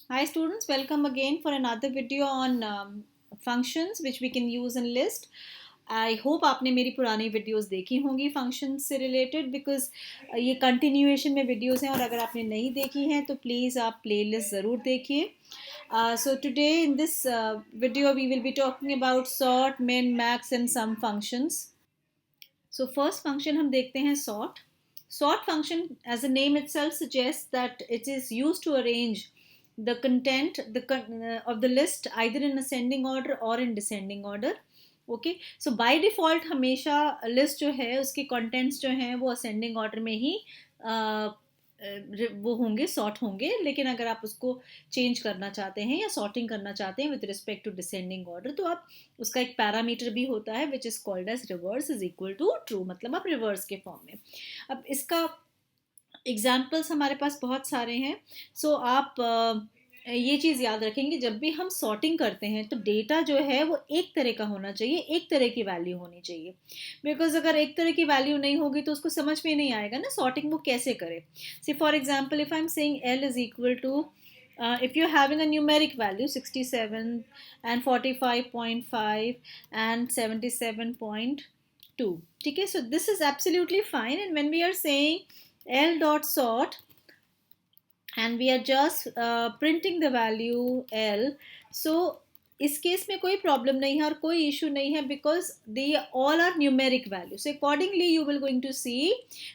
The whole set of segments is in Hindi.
Hi students, welcome again for another video on functions which we can use in list. I hope आपने मेरी पुरानी वीडियोस देखी होंगी फंक्शंस से रिलेटेड बिकॉज ये कंटिन्यूएशन में वीडियोस हैं और अगर आपने नहीं देखी हैं तो प्लीज़ आप प्लेलिस्ट ज़रूर देखिए. So today in this video we will be talking about sort, min, max and some functions. So first function हम देखते हैं sort. Sort function, as the name itself suggests, that it is used to arrange the content of the list either in ascending order or in descending order. Okay, so by default हमेशा लिस्ट जो है उसके कंटेंट्स जो हैं वो असेंडिंग ऑर्डर में ही वो होंगे, सॉर्ट होंगे. लेकिन अगर आप उसको चेंज करना चाहते हैं या सॉर्टिंग करना चाहते हैं with respect to descending order तो आप उसका एक पैरामीटर भी होता है which is called as reverse is equal to true, मतलब आप रिवर्स के फॉर्म में. अब इसका एग्जाम्पल्स हमारे पास बहुत सारे हैं. सो आप ये चीज़ याद रखेंगे जब भी हम सॉर्टिंग करते हैं तो डेटा जो है वो एक तरह का होना चाहिए, एक तरह की वैल्यू होनी चाहिए. बिकॉज अगर एक तरह की वैल्यू नहीं होगी तो उसको समझ में नहीं आएगा ना सॉर्टिंग वो कैसे करे. See for example if I am saying L is equal to if you're having a numeric value 67 and 45.5 and 77.2, ठीक है, so this is absolutely fine. And when we are saying L dot sort and we are just printing the value L, so इस केस में कोई प्रॉब्लम नहीं है और कोई इशू नहीं है because they all are numeric value. So accordingly you will going to see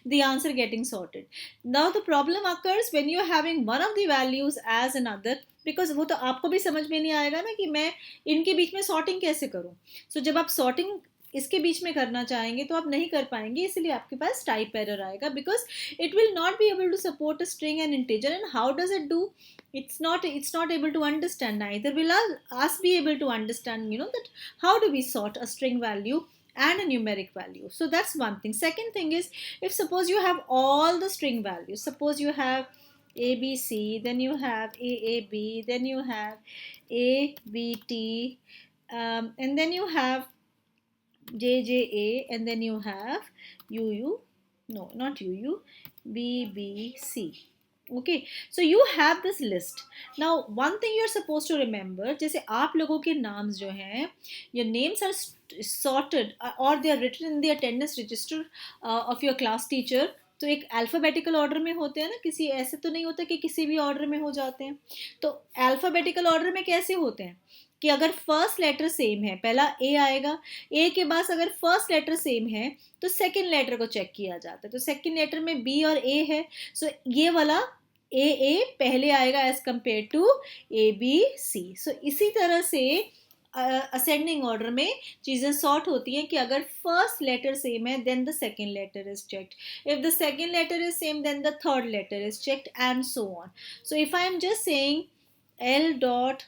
the answer getting sorted. Now the problem occurs when you are having one of the values as another, because वो तो आपको भी समझ में नहीं आएगा ना कि मैं इनके बीच में सॉर्टिंग कैसे करूँ. सो जब आप सॉर्टिंग इसके बीच में करना चाहेंगे तो आप नहीं कर पाएंगे, इसलिए आपके पास टाइप एरर आएगा because it will not be able to support a string and integer. And how does it do? It's not able to understand. Neither will us be able to understand, that how do we sort a string value and a numeric value. So that's one thing. Second thing is, if suppose you have all the string values, suppose you have ABC, then you have AAB, then you have ABT, and then you have JJA, and then you have UU, no, not UU, BBC. Okay, so you have this list. Now one thing you're supposed to remember, जैसे आप लोगों के नाम्स जो हैं, your names are sorted or they are written in the attendance register of your class teacher. तो एक अल्फ़ाबेटिकल ऑर्डर में होते हैं ना, किसी ऐसे तो नहीं होता कि किसी भी ऑर्डर में हो जाते हैं. तो अल्फ़ाबेटिकल ऑर्डर में कैसे होते हैं कि अगर फर्स्ट लेटर सेम है, पहला ए आएगा, ए के बाद अगर फर्स्ट लेटर सेम है तो सेकंड लेटर को चेक किया जाता है. तो सेकंड लेटर में बी और ए है, सो ये वाला ए पहले आएगा as compare to A B C. So इसी तरह से असेंडिंग ऑर्डर में चीज़ें सॉर्ट होती हैं कि अगर फर्स्ट लेटर सेम है then the second letter is checked, if the second letter is same then the third letter is checked and so on. So if I am just saying L dot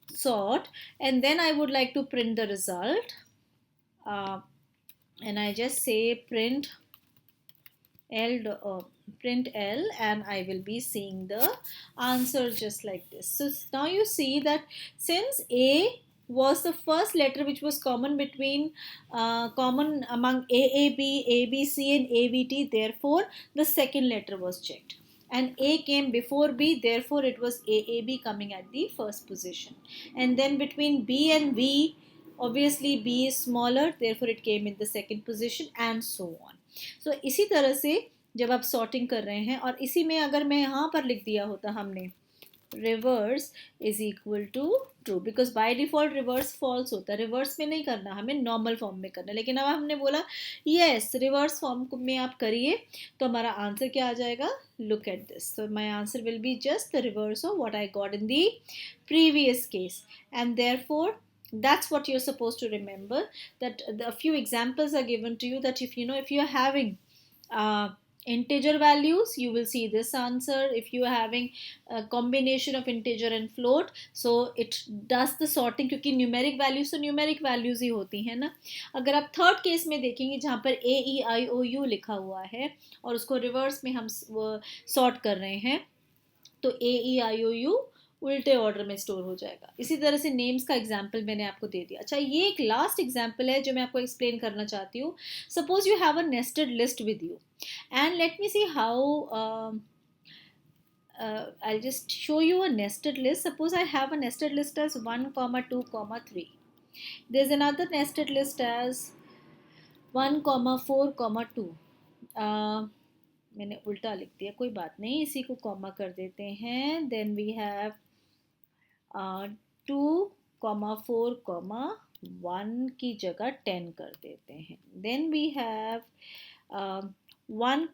sort and then I would like to print the result, and I just say print L and I will be seeing the answer just like this. So now you see that since A was the first letter which was common among AAB, ABC and ABT, therefore the second letter was checked, and A came before B, therefore it was AAB coming at the first position. And then between B and V, obviously B is smaller, therefore it came in the second position and so on. So इसी तरह से जब आप सॉर्टिंग कर रहे हैं और इसी में अगर मैं यहाँ पर लिख दिया होता हमने reverse is equal to true, because by default reverse false होता है. रिवर्स में नहीं करना, हमें नॉर्मल फॉर्म में करना. लेकिन अब हमने बोला यस रिवर्स फॉर्म में आप करिए तो हमारा आंसर क्या आ जाएगा. Look at this. So my answer will be just the reverse of what I got in the previous case. And therefore that's what you're supposed to remember, that a few examples are given to you, that if you're having integer values you will see this answer. If you are having a combination of integer and float, so it does the sorting, क्योंकि numeric values तो numeric values ही होती हैं ना. अगर आप थर्ड केस में देखेंगे जहाँ पर AEIOU लिखा हुआ है और उसको रिवर्स में हम सॉर्ट कर रहे हैं तो AEIOU उल्टे ऑर्डर में स्टोर हो जाएगा. इसी तरह से नेम्स का एग्जाम्पल मैंने आपको दे दिया. अच्छा, ये एक लास्ट एग्जाम्पल है जो मैं आपको एक्सप्लेन करना चाहती हूँ. Suppose you have a nested list with you and let me see how I'll just show you a nested list. Suppose I have a nested list as 1, 2, 3. There's another nested list as 1, 4, 2. मैंने उल्टा लिख दिया, कोई बात नहीं, इसी को कॉमा कर देते हैं. देन वी हैव 2, 4, 1 की जगह 10 कर देते हैं. Then we have 1,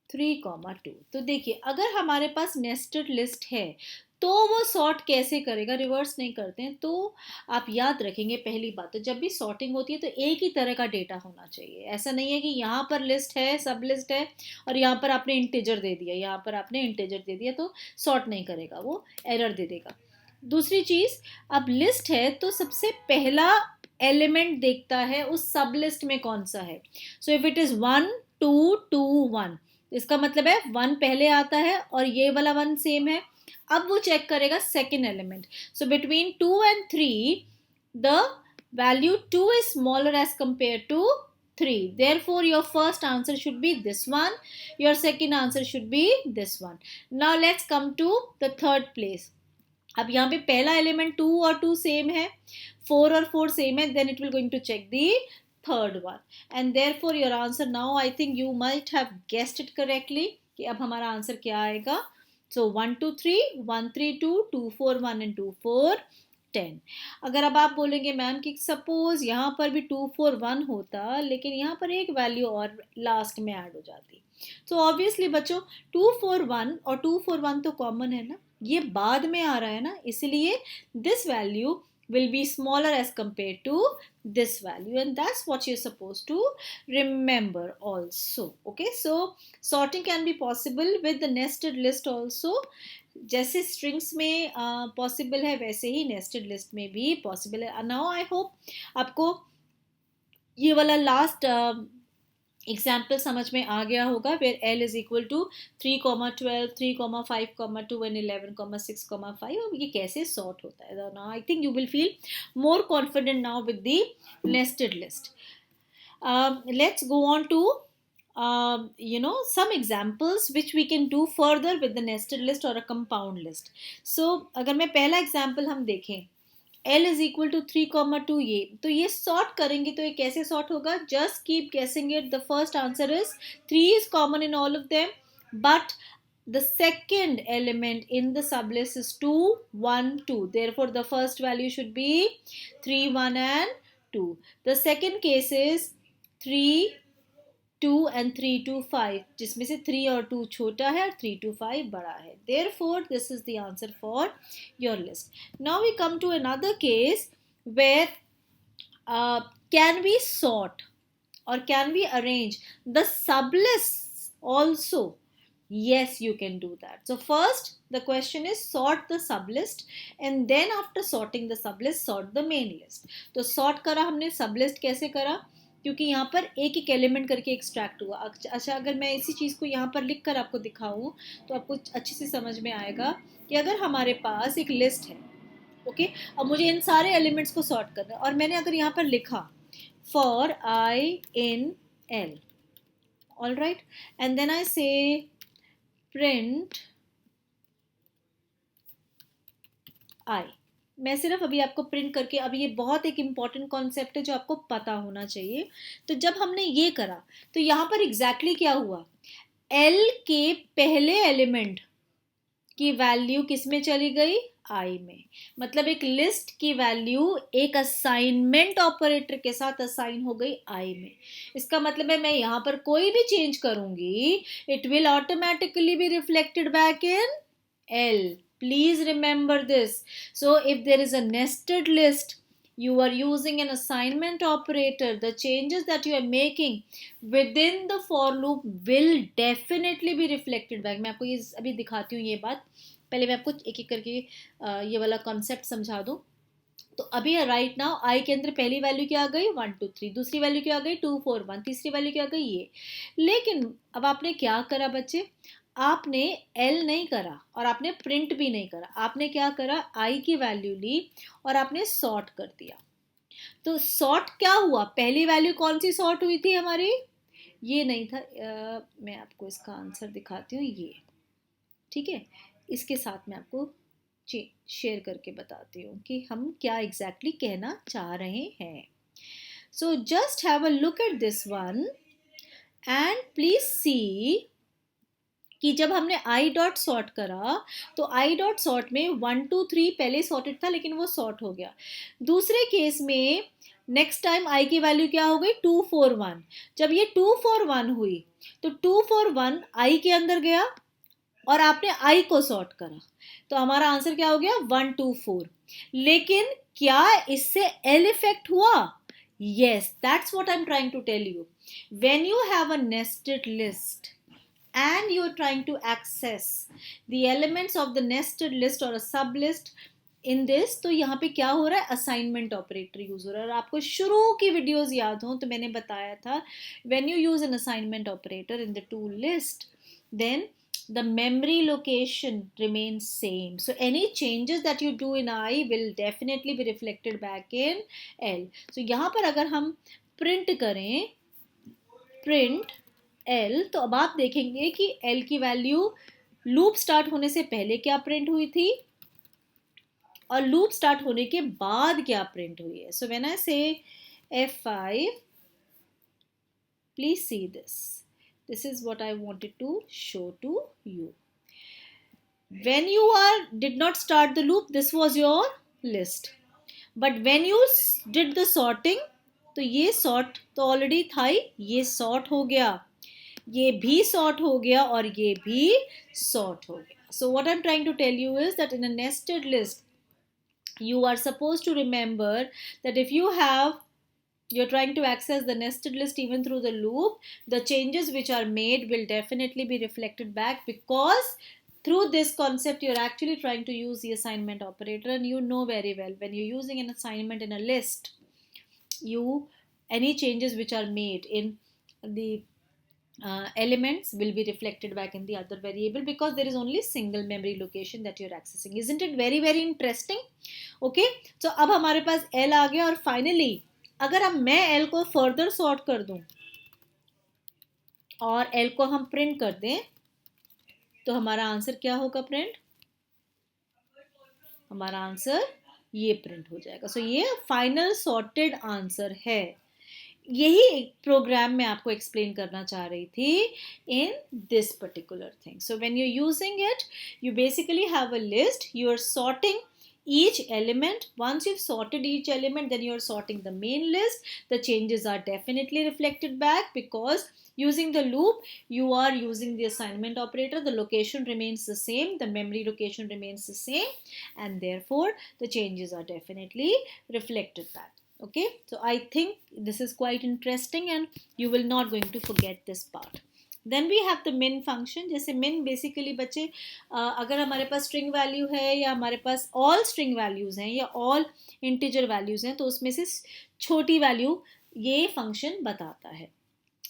3, 2. तो देखिए, अगर हमारे पास नेस्टेड लिस्ट है तो वो सॉर्ट कैसे करेगा, रिवर्स नहीं करते हैं. तो आप याद रखेंगे, पहली बात तो जब भी सॉर्टिंग होती है तो एक ही तरह का डेटा होना चाहिए. ऐसा नहीं है कि यहाँ पर लिस्ट है, सब लिस्ट है, और यहाँ पर आपने इंटीजर दे दिया, यहाँ पर आपने इंटीजर दे दिया, तो सॉर्ट नहीं करेगा, वो एरर दे देगा. दूसरी चीज़, अब लिस्ट है तो सबसे पहला एलिमेंट देखता है उस सब लिस्ट में कौन सा है. सो इफ इट इज़ 1, 2, 2, 1, इसका मतलब है 1 पहले आता है और ये वाला 1 सेम है. अब वो चेक करेगा second element. So between 2 and 3 the value 2 is smaller as compared to 3. Therefore your first answer should be this one, your second answer should be this one. Now let's come to the third place. अब यहाँ पे पहला एलिमेंट 2 और 2 सेम है, 4 और 4 सेम है, then it will going to check the third one, and therefore your answer, now I think you might have guessed it correctly कि अब हमारा आंसर क्या आएगा. So 1, 2, 3, 1, 3, 2, 2, 4, 1 and 2, 4, 10. अगर अब आप बोलेंगे मैम कि सपोज यहाँ पर भी 2, 4, 1 होता, लेकिन यहाँ पर एक वैल्यू और लास्ट में ऐड हो जाती. तो ऑब्वियसली बच्चों 2, 4, 1 और 2, 4, 1 तो कॉमन है ना, ये बाद में आ रहा है ना, इसलिए this value will be smaller as compared to this value, and that's what you're supposed to remember also. Okay, so sorting can be possible with the nested list also. जैसे strings में possible है, वैसे ही nested list में भी possible है. Now I hope आपको ये वाला last एग्जाम्पल समझ में आ गया होगा, where L is equal to 3, 12, 3, 5, 2 and 11, 6, 5. अब ये कैसे सॉर्ट होता है. Now I think you will feel more confident now with the nested list. Let's go on to some examples which we can do further with the nested list or a compound list. So अगर मैं पहला एग्जाम्पल हम देखें, L is equal to 3, 2, ये तो ये सॉर्ट करेंगे तो ये कैसे सॉर्ट होगा. जस्ट कीप गेसिंग it. The first answer is 3 is common in all of them, but the second element in the sublist is 2, 1, 2. Therefore the first value should be 3, 1 and 2. The second case is 3, 2 and 3, 2, 5, जिसमें से 3 और 2 छोटा है और 3, 2, 5 बड़ा है. Therefore this is the answer for your list. Now we come to another case where can we sort or can we arrange the sublists also. Yes, you can do that. So first the question is sort the sublist, and then after sorting the sublist sort the main list. तो sort करा हमने, sublist कैसे करा, क्योंकि यहाँ पर एक एक एलिमेंट करके एक्सट्रैक्ट हुआ. अच्छा, अगर मैं इसी चीज़ को यहाँ पर लिख कर आपको दिखाऊँ तो आपको अच्छे से समझ में आएगा कि अगर हमारे पास एक लिस्ट है, ओके, अब मुझे इन सारे एलिमेंट्स को सॉर्ट करना है, और मैंने अगर यहाँ पर लिखा for I in L, all right, and then I say print आई. मैं सिर्फ अभी आपको प्रिंट करके, अभी ये बहुत एक इम्पॉर्टेंट कॉन्सेप्ट है जो आपको पता होना चाहिए. तो जब हमने ये करा तो यहाँ पर एग्जैक्टली क्या हुआ, L के पहले एलिमेंट की वैल्यू किस में चली गई, आई में. मतलब एक लिस्ट की वैल्यू एक असाइनमेंट ऑपरेटर के साथ असाइन हो गई आई में. इसका मतलब है मैं यहाँ पर कोई भी चेंज करूंगी, it will automatically be reflected back in L. Please remember this. So if there is a nested list, you are using an assignment operator, the changes that you are making within the for loop will definitely be reflected back. मैं आपको ये अभी दिखाती हूँ ये बात. पहले मैं आपको एक एक करके ये वाला कॉन्सेप्ट समझा दूँ. तो अभी राइट नाउ आई के अंदर पहली वैल्यू क्या आ गई, 1, 2, 3. दूसरी वैल्यू क्या आ गई, 2, 4, 1. तीसरी वैल्यू क्या आ गई, ये. लेकिन अब आपने क्या करा बच्चे, आपने L नहीं करा और आपने प्रिंट भी नहीं करा. आपने क्या करा, I की वैल्यू ली और आपने सॉर्ट कर दिया. तो सॉर्ट क्या हुआ, पहली वैल्यू कौन सी सॉर्ट हुई थी हमारी, ये नहीं था. मैं आपको इसका आंसर दिखाती हूँ. ये ठीक है, इसके साथ मैं आपको शेयर करके बताती हूँ कि हम क्या एग्जैक्टली कहना चाह रहे हैं. So just have a look at this one and please see कि जब हमने आई डॉट सॉर्ट करा तो आई डॉट सॉर्ट में 1 2 3 पहले सॉर्टेड था लेकिन वो सॉर्ट हो गया. दूसरे केस में नेक्स्ट टाइम आई की वैल्यू क्या हो गई 2 4 1. जब ये 2 4 1 हुई तो 2 4 1 आई के अंदर गया और आपने आई को सॉर्ट करा तो हमारा आंसर क्या हो गया 1 2 4. लेकिन क्या इससे एल इफेक्ट हुआ? Yes, that's what I am trying to tell you. When you have a nested list and you're trying to access the elements of the nested list or a sub list in this, तो यहाँ पे क्या हो रहा है असाइनमेंट ऑपरेटर यूज हो रहा है. और आपको शुरू की वीडियोस याद हो तो मैंने बताया था when you use an assignment operator in the tool list then the memory location remains same, so any changes that you do in I will definitely be reflected back in L. so यहाँ पर अगर हम प्रिंट करें प्रिंट एल तो अब आप देखेंगे कि एल की वैल्यू लूप स्टार्ट होने से पहले क्या प्रिंट हुई थी और लूप स्टार्ट होने के बाद क्या प्रिंट हुई है. So when I say F5, please see this is what I wanted to show to you. when you are did not start the loop this was your list, but when you did the sorting तो ये सॉर्ट तो ऑलरेडी था ही, ये सॉर्ट हो गया, ये भी सॉर्ट हो गया और ये भी सॉर्ट हो गया. So what I am trying to tell you is that in a nested list you are supposed to remember that if you have you're trying to access the nested list even through the loop, the changes which are made will definitely be reflected back because through this concept you're actually trying to use the assignment operator. And you know very well when you're using an assignment in a list, you any changes which are made in the elements will be reflected back in the other variable because there is only single memory location that you're accessing. Isn't it very very interesting? Okay, so अब हमारे पास L आ गया और finally अगर अब मैं L को further sort कर दूं और L को हम print कर दें तो हमारा आंसर क्या होगा प्रिंट? हमारा आंसर ये प्रिंट हो जाएगा. सो ये फाइनल सॉर्टेड आंसर है. यही प्रोग्राम में आपको एक्सप्लेन करना चाह रही थी in this particular thing. So when you using it you basically have a list, you are sorting each element. Once you've sorted each element then you're sorting the main list. The changes are definitely reflected back because using the loop you are using the assignment operator. The location remains the same, the memory location remains the same, and therefore the changes are definitely reflected back. Okay, so I think this is quite interesting and you will not going to forget this part. Then we have the min function. जैसे min बेसिकली बच्चे अगर हमारे पास स्ट्रिंग वैल्यू है या हमारे पास ऑल स्ट्रिंग वैल्यूज़ हैं या ऑल इंटीजर वैल्यूज़ हैं तो उसमें से छोटी वैल्यू ये फंक्शन बताता है.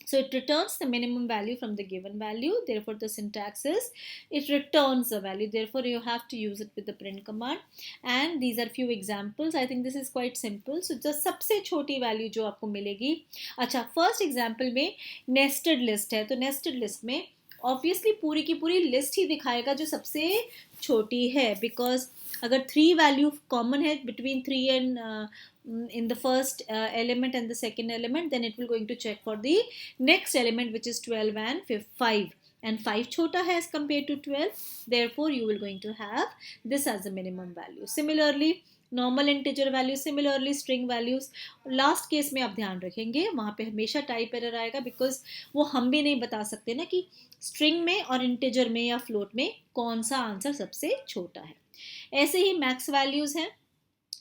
So it returns the minimum value from the given value. Therefore, the syntax is it returns the value. Therefore, you have to use it with the print command. And these are few examples. I think this is quite simple. So just सबसे छोटी value जो आपको मिलेगी. अच्छा, first example में nested list है. तो nested list में obviously पूरी की पूरी list ही दिखाएगा जो सबसे छोटी है because अगर 3 value common है between 3 and in the first element and the second element, then it will going to check for the next element which is 12 and 5, and 5 chota hai as compared to 12. Therefore you will going to have this as a minimum value. Similarly normal integer value, similarly string values. Last case में आप ध्यान रखेंगे वहाँ पे हमेशा टाइप एरर आएगा बिकॉज वो हम भी नहीं बता सकते ना कि स्ट्रिंग में और इंटीजर में या फ्लोट में कौन सा आंसर सबसे छोटा है. ऐसे ही मैक्स वैल्यूज हैं.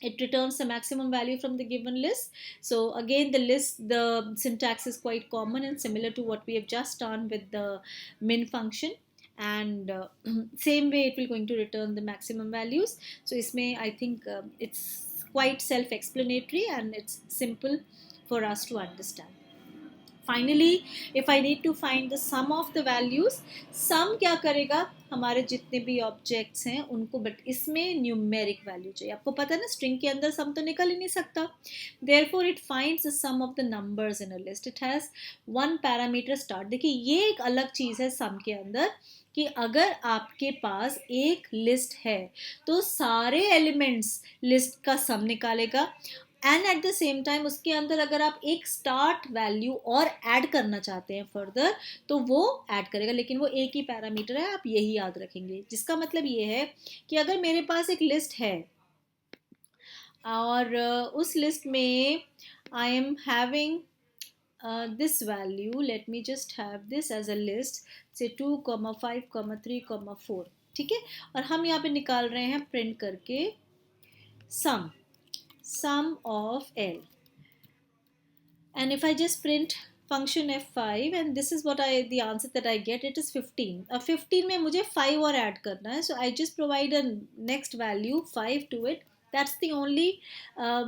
It returns the maximum value from the given list. So again the syntax is quite common and similar to what we have just done with the min function, and same way it will going to return the maximum values. So isme I think it's quite self explanatory and it's simple for us to understand. Finally if I need to find the sum of the values, sum क्या करेगा, हमारे जितने भी ऑब्जेक्ट्स हैं उनको, बट इसमें न्यूमेरिक वैल्यू चाहिए। आपको पता है ना, स्ट्रिंग के अंदर सम तो निकल ही नहीं सकता। Therefore it finds the sum of the numbers in a list. It has one parameter start. देखिए ये एक अलग चीज़ है सम के अंदर, कि अगर आपके पास एक लिस्ट है तो सारे एलिमेंट्स लिस्ट का सम निकालेगा, and at the same time उसके अंदर अगर आप एक स्टार्ट वैल्यू और ऐड करना चाहते हैं फर्दर, तो वो ऐड करेगा, लेकिन वो एक ही पैरामीटर है, आप यही याद रखेंगे। जिसका मतलब ये है कि अगर मेरे पास एक लिस्ट है और उस लिस्ट में I am having this value, let me just have this as a list, say 2, 5, 3, 4, ठीक है। और हम यहाँ पे निकाल रहे हैं प्रिंट करके sum of L, and if I just print function f5 and this is what the answer that I get, it is 15। अब 15 में मुझे 5 और ऐड करना है, so I just provide a next value 5 to it। That's the only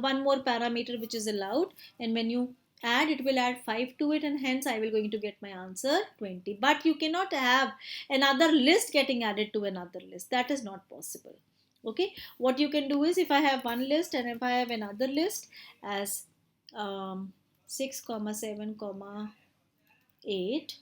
one more parameter which is allowed, and when you add, it will add 5 to it, and hence I will going to get my answer 20। But you cannot have another list getting added to another list, that is not possible। Okay, what you can do is, if I have one list and if I have another list as 6, 7, 8,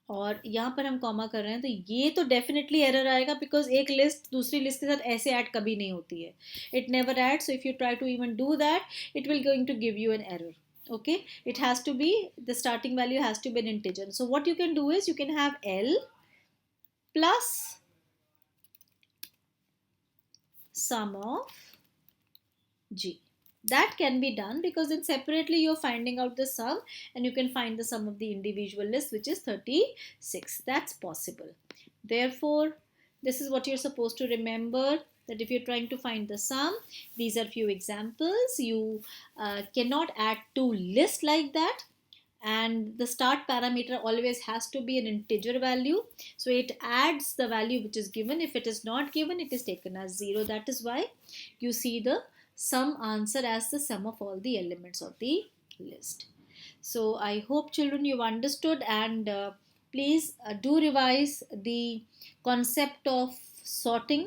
और यहाँ पर हम कॉमा कर रहे हैं, तो ये तो डेफिनेटली एरर आएगा, बिकॉज एक लिस्ट दूसरी लिस्ट के साथ ऐसे ऐड कभी नहीं होती है, it never add. So if you try to even do that, it will going to give you an error. Okay, it has to be, the starting value has to be an integer। So what you can do is, you can have L plus sum of G। That can be done, because then separately you're finding out the sum, and you can find the sum of the individual list, which is 36। That's possible। Therefore, this is what you're supposed to remember, that if you're trying to find the sum, these are few examples. You cannot add two lists like that, and the start parameter always has to be an integer value, so it adds the value which is given. If it is not given, it is taken as 0। That is why you see the sum answer as the sum of all the elements of the list। So I hope children you've understood, and please do revise the concept of sorting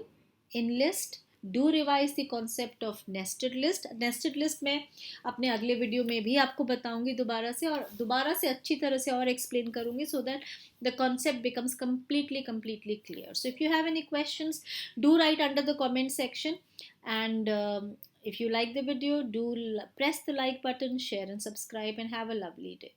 in list। Do revise the concept of nested list. Nested list में अपने अगले वीडियो में भी आपको बताऊंगी दोबारा से, और दोबारा से अच्छी तरह से और एक्सप्लेन करूंगी, so that the concept becomes completely clear। So if you have any questions, do write under the comment section, and if you like the video, do press the like button, share and subscribe, and have a lovely day।